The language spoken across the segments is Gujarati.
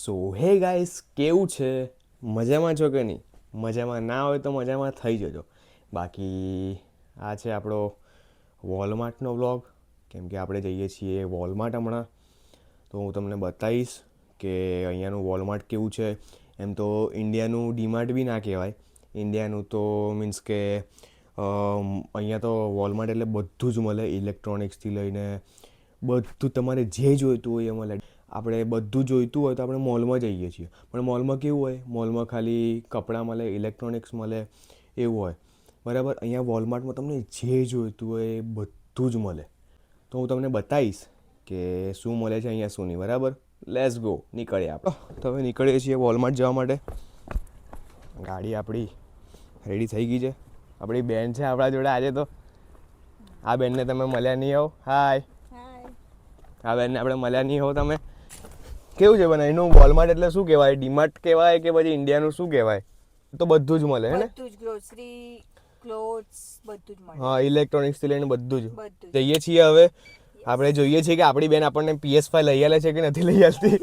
સો હે ગાઈસ, કેવું છે? મજામાં છો કે નહીં? મજામાં ના હોય તો મજામાં થઈ જજો. બાકી આ છે આપણો વોલમાર્ટનો વ્લોગ. કેમ કે આપણે જઈએ છીએ વોલમાર્ટ હમણાં. તો હું તમને બતાવીશ કે અહીંયાનું વોલમાર્ટ કેવું છે. એમ તો ઇન્ડિયાનું ડીમાર્ટ બી ના કહેવાય. ઇન્ડિયાનું તો મીન્સ કે અહીંયા તો વોલમાર્ટ એટલે બધું જ મળે. ઇલેક્ટ્રોનિક્સથી લઈને બધું તમારે જે જોઈતું હોય એ મળે. આપણે બધું જોઈતું હોય તો આપણે મોલમાં જઈએ છીએ, પણ મોલમાં કેવું હોય, મોલમાં ખાલી કપડાં મળે, ઇલેક્ટ્રોનિક્સ મળે એવું હોય, બરાબર. અહીંયા વોલમાર્ટમાં તમને જે જોઈતું હોય એ બધું જ મળે. તો હું તમને બતાવીશ કે શું મળે છે અહીંયા, શું નહીં, બરાબર. લેટ્સ ગો, નીકળીએ આપણે. તો હવે નીકળીએ છીએ વોલમાર્ટ જવા માટે. ગાડી આપણી રેડી થઈ ગઈ છે. આપણી બેન છે આપણા જોડે આજે. તો આ બેનને તમે મળ્યા નહીં હો. હાય. આ બેનને આપણે મળ્યા નહીં હો તમે. કેવું છે બને એનું વોલમાર્ટ? એટલે શું કહેવાય? ડીમાર્ટ કહેવાય કે પછી ઇન્ડિયાનું શું કહેવાય? તો બધું જ મળે હે ને? બધું જ, ગ્રોસરી, ક્લોથ્સ, બધું જ મળે. હા, ઇલેક્ટ્રોનિક્સ થી લઈને બધું જ. જઈએ છીએ હવે. આપણે જોઈએ છીએ કે આપણી બેન આપણને PS5 લઈ આલે છે કે નથી લઈ આલતી.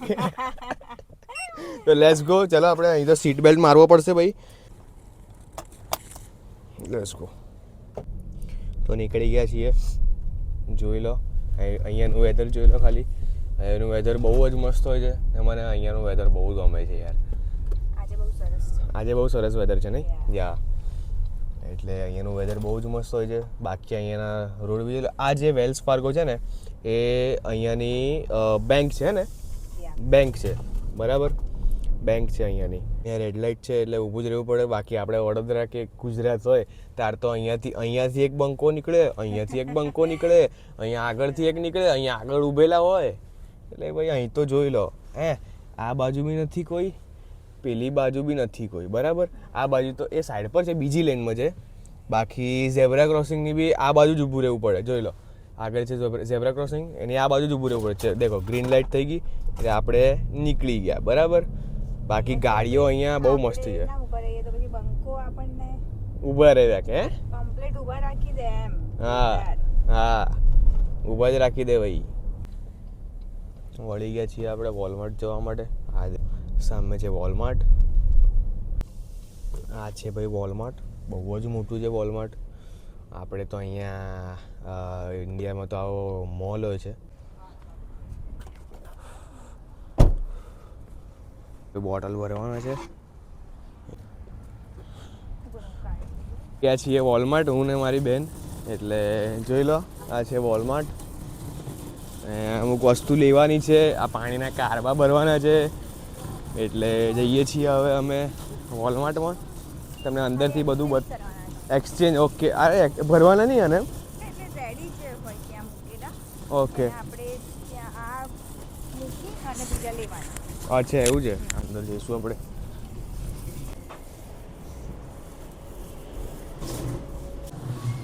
તો લેટ્સ ગો. ચલો આપણે અહીં તો સીટ બેલ્ટ મારવો પડશે ભાઈ. Let's go. તો નીકળી ગયા છીએ. જોઈ લો અહીંયાનું વેધર, જોઈ લો ખાલી. અહીંયાનું વેધર બહુ જ મસ્ત હોય છે. મને અહીંયાનું વેધર બહુ ગમે છે યાર. આજે બહુ સરસ વેધર છે નહીં? યા. એટલે અહીંયાનું વેધર બહુ જ મસ્ત હોય છે. બાકી અહીંયાના રોડ બી, આ જે વેલ્સ ફાર્ગો છે ને એ અહીંયાની બેંક છે ને, બેંક છે, બરાબર. બેંક છે અહીંયાની. અહીંયા રેડ લાઇટ છે એટલે ઊભું જ રહેવું પડે. બાકી આપણે વડોદરા કે ગુજરાત હોય ત્યાર તો અહીંયાથી એક બંકો નીકળે, અહીંયાથી એક બંકો નીકળે, અહીંયા આગળથી એક નીકળે, અહીંયા આગળ ઊભેલા હોય. એટલે ભાઈ અહીં તો જોઈ લો, આ બાજુ બી નથી કોઈ, પેલી બાજુ બી નથી કોઈ, બરાબર. આ બાજુ તો એ સાઈડ પર છે, બીજી લેનમાં છે. બાકી ઝેબ્રા ક્રોસિંગની બી આ બાજુ જ ઊભું રહેવું પડે. જોઈ લો, આગળ છે ઝેબ્રા ક્રોસિંગ, એની આ બાજુ જ ઊભું રહેવું પડે છે. દેખો ગ્રીન લાઇટ થઈ ગઈ એટલે આપણે નીકળી ગયા, બરાબર. બાકી ગાડીઓ અહીંયા બહુ મસ્ત છે. ઊભા રહ્યા કે કમ્પ્લીટ ઊભા રાખી દે એમ. હા હા, ઊભા જ રાખી દે ભાઈ. વળી ગયા છીએ આપણે વોલમાર્ટ જવા માટે. આ સામે છે વોલમાર્ટ. આ છે ભાઈ વોલમાર્ટ. બહુ જ મોટું છે વોલમાર્ટ. આપણે તો અહીંયા ઇન્ડિયામાં તો આવો મોલ હોય છે. બોટલ ભરવાના છે. ગયા છીએ વોલમાર્ટ, હું ને મારી બેન. એટલે જોઈ લો, આ છે વોલમાર્ટ. અમુક વસ્તુ લેવાની છે. આ પાણીના કારબા ભરવાના છે. એટલે જઈએ છીએ હવે અમે વોલમાર્ટમાં. તમને અંદરથી બધું એક્સચેન્જ. ઓકે, અરે ભરવાના નહીં આને? ઓકે, અચ્છા એવું છે. અંદર જઈશું આપણે.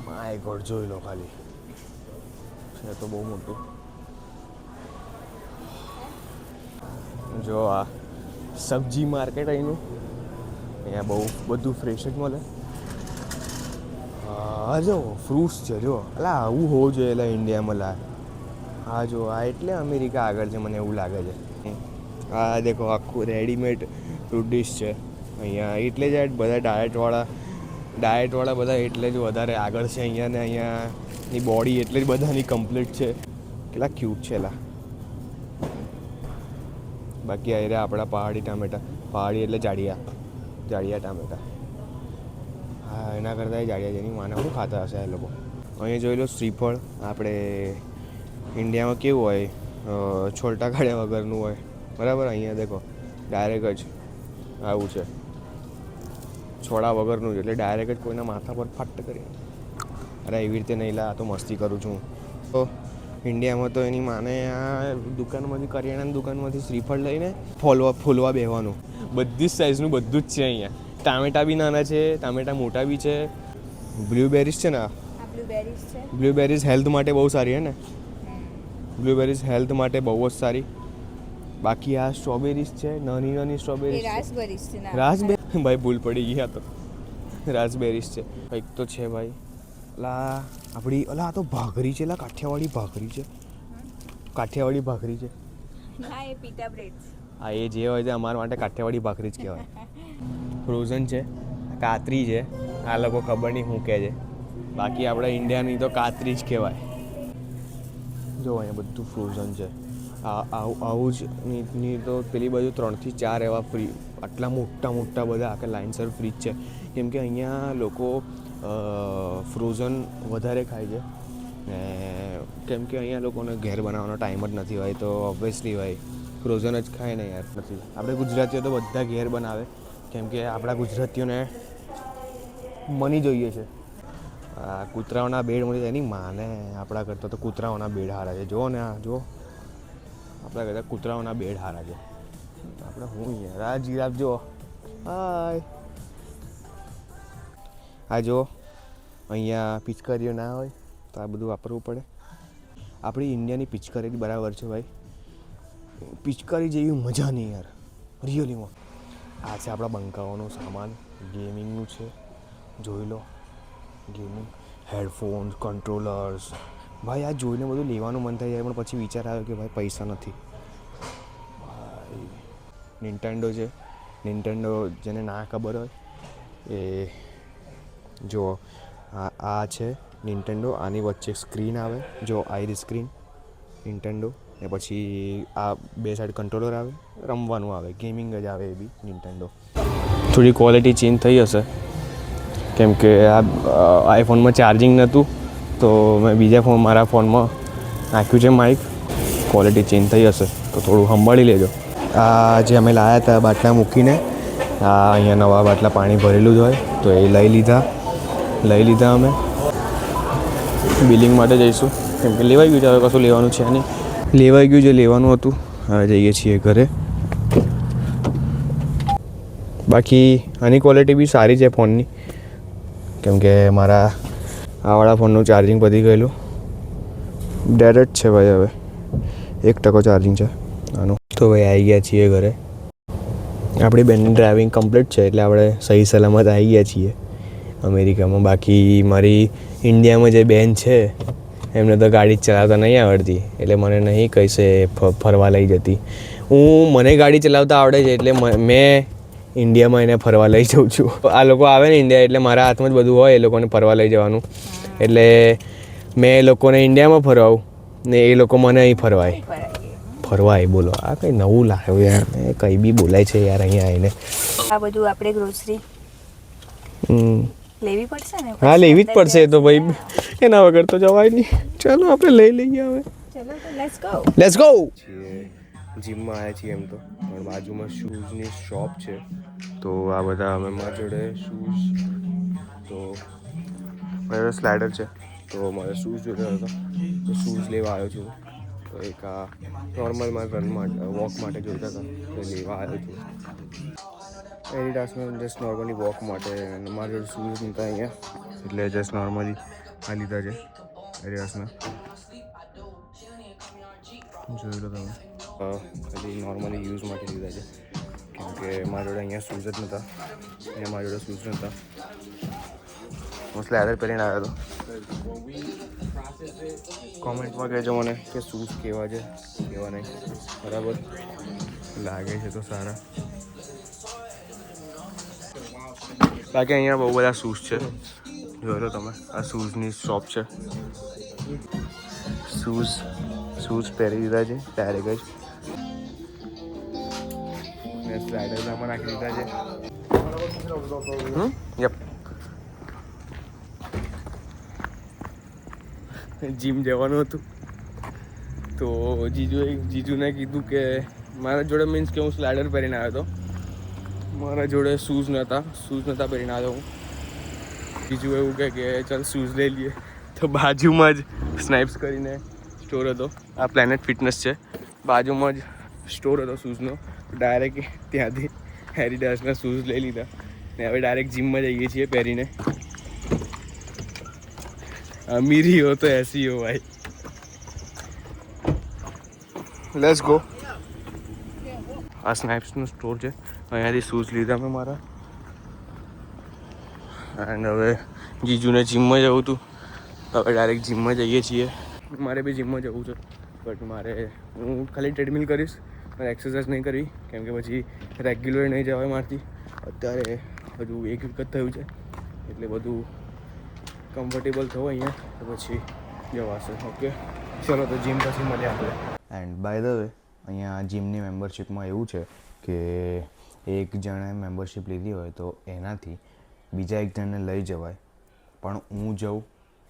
માય ગોડ, જોઈ લો ખાલી, છે તો બહુ મોટું. જો આ સબ્જી માર્કેટ અહીંનું. અહીંયા બહુ બધું ફ્રેશ જ મળે. હા જો ફ્રૂટ્સ છે. જો અલા આવું હોવું જોઈએ એટલે ઇન્ડિયામાં લા. હા જો, આ એટલે અમેરિકા આગળ છે મને એવું લાગે છે. આ દેખો આખું રેડીમેડ ફ્રૂટ ડીશ છે અહીંયા. એટલે જ બધા ડાયટવાળા બધા એટલે જ વધારે આગળ છે અહીંયા. ને અહીંયાની બોડી એટલે જ બધાની કમ્પ્લીટ છે. કેટલા ક્યુટ છે લા. બાકી આ રહ્યા આપણા પહાડી ટામેટા. પહાડી એટલે જાડિયા ટામેટા. હા, એના કરતાં જાડિયા જેની માને શું ખાતા હશે એ લોકો. અહીંયા જોઈ લો શ્રીફળ. આપણે ઇન્ડિયામાં કેવું હોય, છોલટા કાઢ્યા વગરનું હોય, બરાબર. અહીંયા દેખો ડાયરેક્ટ જ આવું છે, છોડા વગરનું જ. એટલે ડાયરેક્ટ જ કોઈના માથા પર ફટ કરી. અરે એવી રીતે નહીં લા, તો મસ્તી કરું છું. તો ઇન્ડિયામાં તો એની માને આ દુકાનમાંથી, કરિયાણાની દુકાનમાંથી શ્રીફળ લઈને ફોલવા બેસવાનું. બધી જ સાઇઝનું બધું જ છે અહીંયા. ટામેટા બી નાના છે, ટામેટા મોટા બી છે. બ્લ્યુબેરીઝ છે ને, બ્લ્યુબેરીઝ હેલ્થ માટે બહુ સારી હે ને. બ્લ્યુબેરીઝ હેલ્થ માટે બહુ જ સારી. બાકી આ સ્ટ્રોબેરીઝ છે, નાની સ્ટ્રોબેરીઝ. રાસબેરી ભાઈ, ભૂલ પડી ગઈ. આ તો રાસબેરીઝ છે. કંઈક તો છે ભાઈ. આપણી આ તો ભાખરી છે લા, કાઠિયાવાડી ભાખરી છે. કાઠિયાવાડી ભાખરી છે. આ એ જે હોય તે અમારા માટે કાઠિયાવાડી ભાખરી જ કહેવાય. ફ્રોઝન છે, કાતરી છે, આ લોકો ખબર નહીં શું કહે છે, બાકી આપણે ઇન્ડિયાની તો કાતરી જ કહેવાય. જો અહીંયા બધું ફ્રોઝન છે. આવું જ ની તો પેલી બાજુ 3 થી 4 એવા ફ્રી આટલા મોટા મોટા બધા આખા લાઇનસર ફ્રીજ છે, કેમ કે અહીંયા લોકો ફ્રોઝન વધારે ખાય છે ને કેમ કે અહીંયા લોકોને ઘેર બનાવવાનો ટાઈમ જ નથી હોય તો ઓબ્વિયસલી ભાઈ ફ્રોઝન જ ખાય ને યાર. નથી આપણે ગુજરાતીઓ તો બધા ઘેર બનાવે કેમ કે આપણા ગુજરાતીઓને મની જોઈએ છે. કૂતરાઓના બેડ મળી એની માને આપણા કરતાં તો કૂતરાઓના બેડ સારા છે. જુઓ ને આ જુઓ, આપણા કરતાં કૂતરાઓના બેડ સારા છે. આપણે હું યાર આ જીરાફ જુઓ, હાય આ જુઓ, અહીંયા પિચકારીઓ ના હોય તો આ બધું વાપરવું પડે. આપણી ઇન્ડિયાની પિચકારી બરાબર છે ભાઈ, પિચકારી જેવી મજા નહીં યાર રિયલીમાં. આ છે આપણા બંકાઓનું સામાન, ગેમિંગનું છે, જોઈ લો. ગેમિંગ હેડફોન્સ, કંટ્રોલર્સ, ભાઈ આ જોઈને બધું લેવાનું મન થઈ જાય પણ પછી વિચાર આવ્યો કે ભાઈ પૈસા નથી. ભાઈ નિન્ટેન્ડો છે, નિન્ટેન્ડો જેને ના ખબર હોય એ જો આ છે નિન્ટેન્ડો. આની વચ્ચે સ્ક્રીન આવે, જો આઈરી સ્ક્રીન નિન્ટેન્ડો, ને પછી આ 2 સાઈડ કંટ્રોલર આવે, રમવાનું આવે, ગેમિંગ જ આવે એ બી નિન્ટેન્ડો. થોડી ક્વોલિટી ચેન્જ થઈ હશે કેમ કે આ આઈફોનમાં ચાર્જિંગ નહોતું તો મેં બીજા મારા ફોનમાં નાખ્યું છે માઇક. ક્વોલિટી ચેન્જ થઈ હશે તો થોડું સંભાળી લેજો. આ જે અમે લાવ્યા હતા બાટલા મૂકીને, આ અહીંયા નવા બાટલા પાણી ભરેલું જ હોય તો એ લઈ લીધા અમે. બિલિંગ માટે જઈશું કેમ કે લેવાઈ ગયું છે, હવે કશું લેવાનું છે નહીં. લેવાઈ ગયું જે લેવાનું હતું. હવે જઈએ છીએ ઘરે. બાકી આની ક્વોલિટી બી સારી છે ફોનની કેમ કે મારા આવાળા ફોનનું ચાર્જિંગ પતી ગયેલું. ડેડ જ છે ભાઈ, હવે 1% ચાર્જિંગ છે આનું. તો ભાઈ આવી ગયા છીએ ઘરે. આપણી બેનની ડ્રાઇવિંગ કમ્પ્લીટ છે એટલે આપણે સહી સલામત આવી ગયા છીએ અમેરિકામાં. બાકી મારી ઇન્ડિયામાં જે બેન છે એમને તો ગાડી ચલાવતા નહીં આવડતી એટલે મને નહીં કહીશે ફરવા લઈ જતી. મને ગાડી ચલાવતા આવડે છે એટલે મેં ઇન્ડિયામાં એને ફરવા લઈ જાઉં છું. આ લોકો આવે ને ઇન્ડિયા એટલે મારા હાથમાં જ બધું હોય એ લોકોને ફરવા લઈ જવાનું, એટલે મેં એ લોકોને ઇન્ડિયામાં ફરવાવું ને એ લોકો મને અહીં ફરવાય. બોલો આ કંઈ નવું લાવ્યો યાર, કંઈ બી બોલાય છે યાર અહીંયા આવીને. આ બધું આપણે ગ્રોસરી લેવી પડશે ને. હા લેવી જ પડશે તો ભાઈ, એના વગર તો જવાય નહીં. ચાલો આપણે લઈ લઈએ હવે. ચલો તો લેટ્સ ગો. જીમમાં આવ્યા છીએ એમ તો, પણ બાજુમાં શૂઝની શોપ છે તો આ બધા અમે મારા જોડે શૂઝ તો મારા સ્લાઇડર છે તો મારે શૂઝ જોઈતા હતા તો શૂઝ લેવા આવ્યો છું. તો એક આ નોર્મલમાં રન માટે વોક માટે જોઈતા હતા તો લેવા આવ્યો છું. એડિડાસમાં જસ્ટ નોર્મલી વોક માટે મારા જોડે શૂઝ નહોતા અહીંયા એટલે જસ્ટ નોર્મલી આ લીધા છે એડિડાસના. જોઈ લો તમે, ખાલી નોર્મલી યુઝ માટે લીધા છે કેમ કે મારા જોડે અહીંયા શૂઝ જ નહોતા. અહીંયા મારા જોડે શૂઝ નહોતા. હું સ્લેડર પહેરીને આવ્યો હતો. કોમેન્ટમાં કહેજો મને કે શૂઝ કેવા છે કેવા નહીં. બરાબર લાગે છે તો સારા. બાકી અહીંયા બહુ બધા શૂઝ છે, જોઈ લો તમે. આ શૂઝની શોપ છે. શૂઝ પહેરી દીધા છે ડાયરેક્ટ જ. મેં સ્લાઇડરમાં નાખી દીધા છે. યપ. જીમ જવાનું હતું તો જીજુને કીધું કે મારા જોડે મીન્સ કે હું સ્લાઇડર પહેરીને આવ્યો હતો, મારા જોડે શૂઝ નહોતા પહેરીને આવ્યો હું. બીજું એવું કહે કે ચાલ શૂઝ લઈ લઈએ તો બાજુમાં જ સ્નાઇપ્સ કરીને સ્ટોર હતો. આ પ્લેનેટ ફિટનેસ છે, બાજુમાં જ સ્ટોર હતો શૂઝનો. ડાયરેક્ટ ત્યાંથી એડિડાસના શૂઝ લઈ લીધા ને હવે ડાયરેક્ટ જીમમાં જઈએ છીએ પહેરીને. અમીરી હો તો એસી હો ભાઈ. Let's go. આ સ્નાઇપ્સનું સ્ટોર છે, અહીંયાથી શૂઝ લીધા મેં મારા. એન્ડ હવે જીજુને જીમમાં જવું હતું, હવે ડાયરેક્ટ જીમમાં જઈએ છીએ. મારે બી જીમમાં જવું છે બટ હું ખાલી ટ્રેડમિલ કરીશ એક્સરસાઇઝ નહીં કરવી કેમ કે પછી રેગ્યુલર નહીં જવાય મારથી. અત્યારે હજુ એક વીક જ થયું છે એટલે બધું કમ્ફર્ટેબલ થવું અહીંયા તો પછી જવાશે. ઓકે ચલો તો જીમ પછી મળીએ આપણે. એન્ડ બાય ધ વે અહીંયા જીમની મેમ્બરશિપમાં એવું છે કે એક જણે મેમ્બરશિપ લીધી હોય તો એનાથી બીજા એક જણને લઈ જવાય, પણ હું જાઉં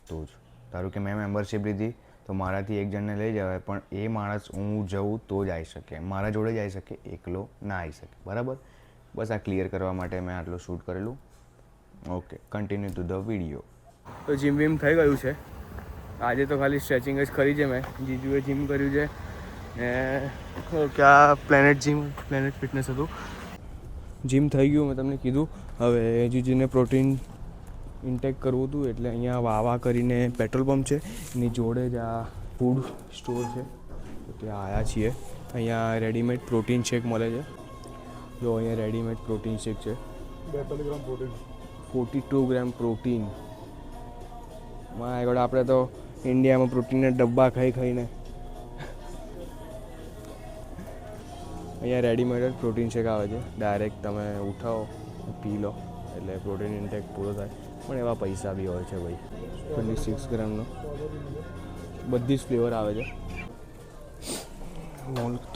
તો જ. ધારો કે મેં મેમ્બરશિપ લીધી તો મારાથી એક જણને લઈ જવાય, પણ એ માણસ હું જઉં તો જ આવી શકે, મારા જોડે જ આવી શકે, એકલો ના આવી શકે. બરાબર? બસ આ ક્લિયર કરવા માટે મેં આટલું શૂટ કરેલું. Okay, continue to the video. તો જીમ વીમ થઈ ગયું છે. આજે તો ખાલી સ્ટ્રેચિંગ જ કરી છે મેં. જીજુએ જીમ કર્યું છે ને ક્યાં પ્લેનેટ ફિટનેસ હતું. જીમ થઈ ગયું મેં તમને કીધું. હવે જીજુને પ્રોટીન ઇન્ટેક કરવું હતું એટલે અહીંયા વાવા કરીને પેટ્રોલ પંપ છે, એની જોડે જ આ ફૂડ સ્ટોર છે તો ત્યાં આવ્યા છીએ. અહીંયા રેડીમેડ પ્રોટીન શેક મળે છે. જો અહીંયા રેડીમેડ પ્રોટીન શેક છે. 42 ગ્રામ પ્રોટીન, 42 ગ્રામ પ્રોટીન. માં આગળ આપણે તો ઇન્ડિયામાં પ્રોટીનના ડબ્બા ખાઈને અહીંયા રેડીમેડ જ પ્રોટીન શેક આવે છે. ડાયરેક્ટ તમે ઉઠાવો પી લો એટલે પ્રોટીન ઇન્ટેક પૂરો થાય. પણ એવા પૈસા બી હોય છે ભાઈ. 26 ગ્રામનો બધી જ ફ્લેવર આવે છે.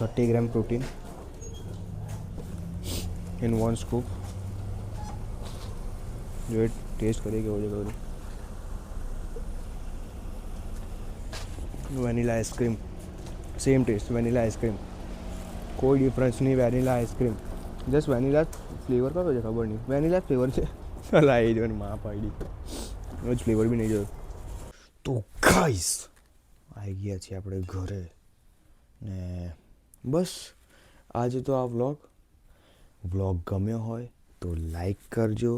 30 ગ્રામ પ્રોટીન ઇન 1 સ્કૂપ. જો એ ટેસ્ટ કરી કેવો છે બધું. Vanilla ice cream, same taste vanilla ice cream, કોઈ ડિફરન્સ નહીં. Vanilla ice cream just vanilla flavour કયો છે ખબર નહીં, વેનીલા ફ્લેવર છે. ચાલ આવી જો માં પાડી એનો જ ફ્લેવર બી નહીં જોયો. તો ગાઈસ આવી ગયા છીએ આપણે ઘરે ને બસ આજે તો આ વ્લોગ ગમ્યો હોય તો લાઈક કરજો,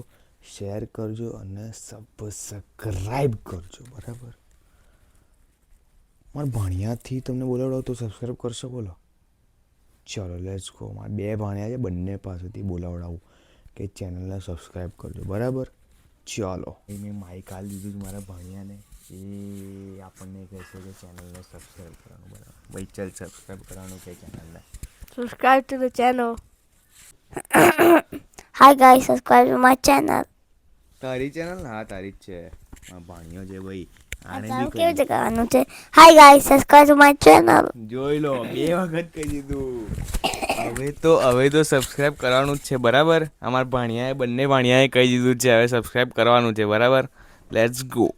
શેર કરજો અને સબસ્ક્રાઈબ કરજો. બરાબર? મારા ભાણિયાથી તમને બોલાવડાવ તો સબસ્ક્રાઈબ કરશો? બોલો. ચલો લેટ્સ ગો. મારા 2 ભાણિયા છે, બંને પાસેથી બોલાવડાવું કે ચેનલને સબસ્ક્રાઈબ કરજો. બરાબર? ચાલો. મેં માઇક આલી દીધું મારા ભાણિયાને, એ આપણને કહે છે કે ચેનલને સબસ્ક્રાઈબ કરવાનું. બરાબર ભાઈ? ચાલ સબસ્ક્રાઈબ કરવાનું કે ચેનલને. Subscribe to the channel. Hi guys, subscribe to my channel. તારી ચેનલ? હા તારી જ છે. મારા ભાણિયો છે ભાઈ. આને તારું બી કેવી રીતે કરવાનું છે? Hi guys, subscribe to my channel. જોઈ લો, 2 વખત કહી દીધું. હવે તો સબસ્ક્રાઈબ કરવાનું જ છે. બરાબર? અમારા ભાણિયાએ બંને ભાણિયાએ કહી દીધું છે હવે સબસ્ક્રાઈબ કરવાનું છે. બરાબર? Let's go.